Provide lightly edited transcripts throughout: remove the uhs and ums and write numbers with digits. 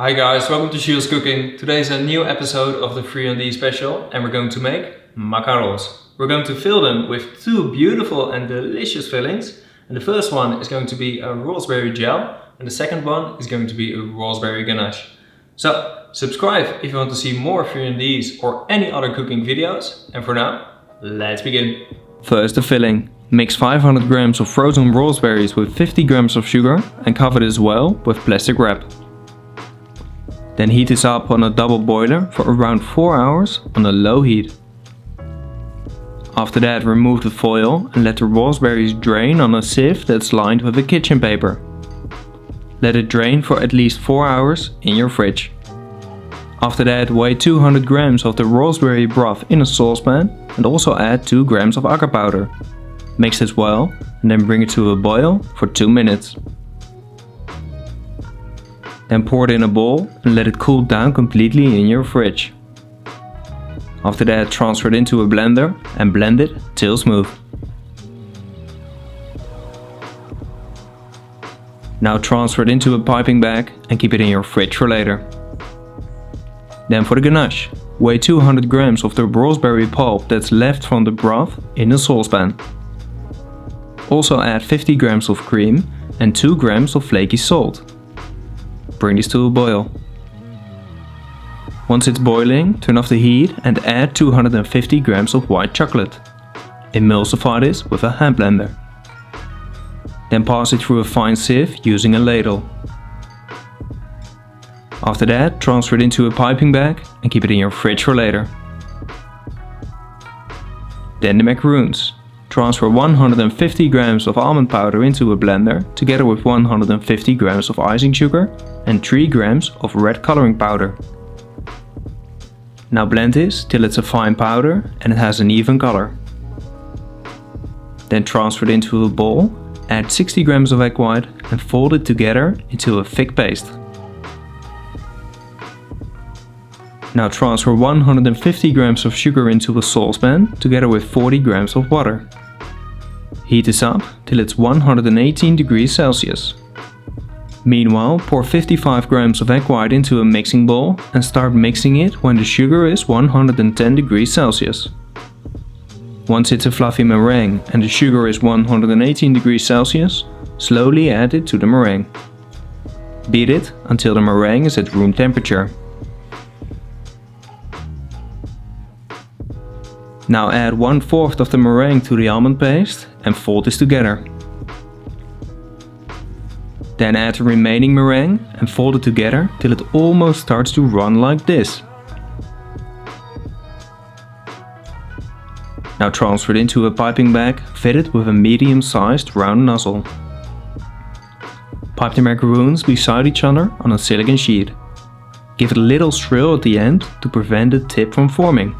Hi guys, welcome to Shields Cooking. Today is a new episode of the Friandise special and we're going to make macarons. We're going to fill them with two beautiful and delicious fillings. And the first one is going to be a raspberry gel and the second one is going to be a raspberry ganache. So subscribe if you want to see more Friandise or any other cooking videos. And for now, let's begin. First, the filling. Mix 500 grams of frozen raspberries with 50 grams of sugar and cover this well with plastic wrap. Then heat this up on a double boiler for around 4 hours on a low heat. After that, remove the foil and let the raspberries drain on a sieve that's lined with a kitchen paper. Let it drain for at least 4 hours in your fridge. After that, weigh 200 grams of the raspberry broth in a saucepan and also add 2 grams of agar powder. Mix this well and then bring it to a boil for 2 minutes. Then pour it in a bowl and let it cool down completely in your fridge. After that, transfer it into a blender and blend it till smooth. Now transfer it into a piping bag and keep it in your fridge for later. Then for the ganache, weigh 200 grams of the raspberry pulp that's left from the broth in a saucepan. Also add 50 grams of cream and 2 grams of flaky salt. Bring this to a boil. Once it's boiling, turn off the heat and add 250 grams of white chocolate. Emulsify this with a hand blender. Then pass it through a fine sieve using a ladle. After that, transfer it into a piping bag and keep it in your fridge for later. Then the macaroons. Transfer 150 grams of almond powder into a blender together with 150 grams of icing sugar and 3 grams of red coloring powder. Now blend this till it's a fine powder and it has an even color. Then transfer it into a bowl, add 60 grams of egg white and fold it together into a thick paste. Now transfer 150 grams of sugar into a saucepan together with 40 grams of water. Heat this up till it's 118 degrees Celsius. Meanwhile, pour 55 grams of egg white into a mixing bowl and start mixing it when the sugar is 110 degrees Celsius. Once it's a fluffy meringue and the sugar is 118 degrees Celsius, slowly add it to the meringue. Beat it until the meringue is at room temperature. Now add 1/4 of the meringue to the almond paste and fold this together. Then add the remaining meringue and fold it together till it almost starts to run like this. Now transfer it into a piping bag fitted with a medium-sized round nozzle. Pipe the macaroons beside each other on a silicone sheet. Give it a little swirl at the end to prevent the tip from forming.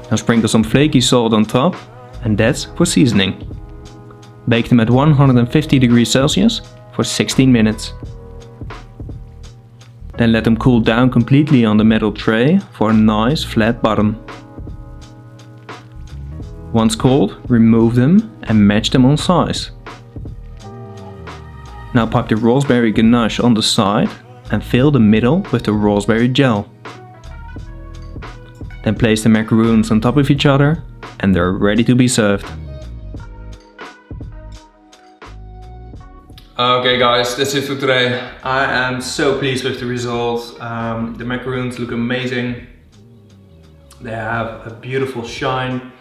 Now sprinkle some flaky salt on top and that's for seasoning. Bake them at 150 degrees Celsius for 16 minutes. Then let them cool down completely on the metal tray for a nice flat bottom. Once cold, remove them and match them on size. Now pipe the raspberry ganache on the side and fill the middle with the raspberry gel. Then place the macaroons on top of each other and they're ready to be served. Okay guys, that's it for today. I am so pleased with the results. The macaroons look amazing. They have a beautiful shine.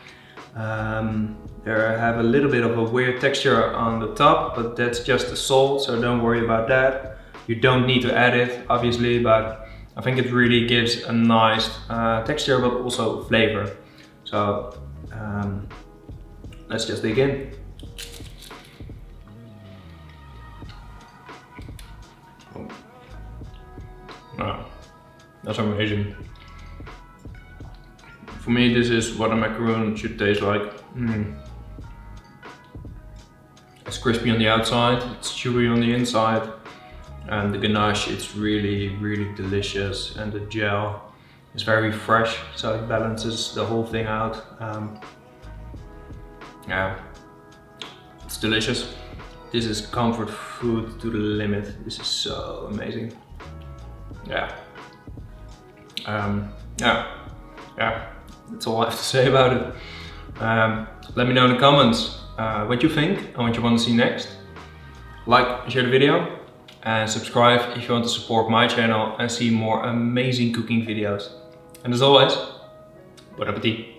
They have a little bit of a weird texture on the top, but that's just the salt, so don't worry about that. You don't need to add it, obviously, but I think it really gives a nice texture, but also flavor. So let's just dig in. Wow, that's amazing. For me, this is what a macaroon should taste like. It's crispy on the outside, it's chewy on the inside. And the ganache, it's really delicious, and the gel is very fresh, so it balances the whole thing out. Yeah, it's delicious. This is comfort food to the limit. This is so amazing. Yeah. That's all I have to say about it. Let me know in the comments what you think and what you want to see next. Like and share the video, and subscribe if you want to support my channel and see more amazing cooking videos. And as always, bon appetit!